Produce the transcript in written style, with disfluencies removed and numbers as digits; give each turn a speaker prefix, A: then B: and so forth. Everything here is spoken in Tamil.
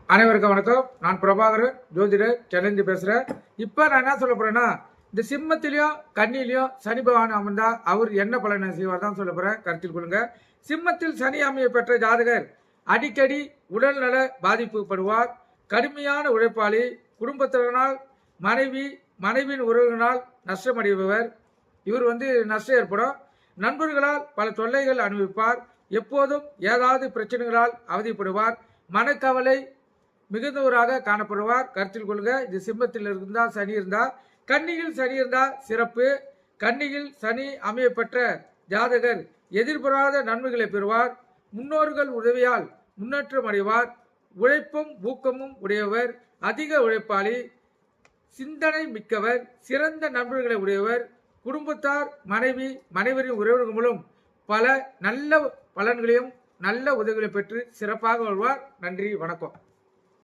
A: அனைவருக்கும் வணக்கம். நான் பிரபாகரன், ஜோதிடர், சென்னைந்து பேசுறேன். இப்ப நான் என்ன சொல்ல போறேன்னா, இந்த சிம்மத்திலையும் கன்னியிலையும் சனி பகவான் அமர்ந்தா அவர் என்ன பலனை செய்வார் தான் சொல்ல போறேன். கருத்தில் கொள்ளுங்க. சிம்மத்தில் சனி அமைய பெற்ற ஜாதகர் அடிக்கடி உடல்நல பாதிப்புப்படுவார். கடுமையான உழைப்பாளி, குடும்பத்தினரால் மனைவியின் உறவுகளால் நஷ்டமடைபவர். இவர் நஷ்டம் ஏற்படும். நண்பர்களால் பல தொல்லைகள் அனுபவிப்பார். எப்போதும் ஏதாவது பிரச்சனைகளால் அவதிப்படுவார். மனக்கவலை மிகுந்தவராக காணப்படுவார். கருத்தில் கொள்க. இது சிம்மத்தில் இருந்தா சனி இருந்தா. கன்னியில் சனி இருந்தா சிறப்பு. கன்னியில் சனி அமைய பெற்ற ஜாதகர் எதிர்பாராத நன்மைகளை பெறுவார். முன்னோர்கள் உதவியால் முன்னேற்றம் அடைவார். உழைப்பும் ஊக்கமும் உடையவர். அதிக உழைப்பாளி, சிந்தனை மிக்கவர், சிறந்த நண்பர்களை உடையவர். குடும்பத்தார், மனைவரின் உறவுகள் மூலம் பல நல்ல பலன்களையும் நல்ல உதவிகளை பெற்று சிறப்பாக வாழ்வார். நன்றி, வணக்கம்.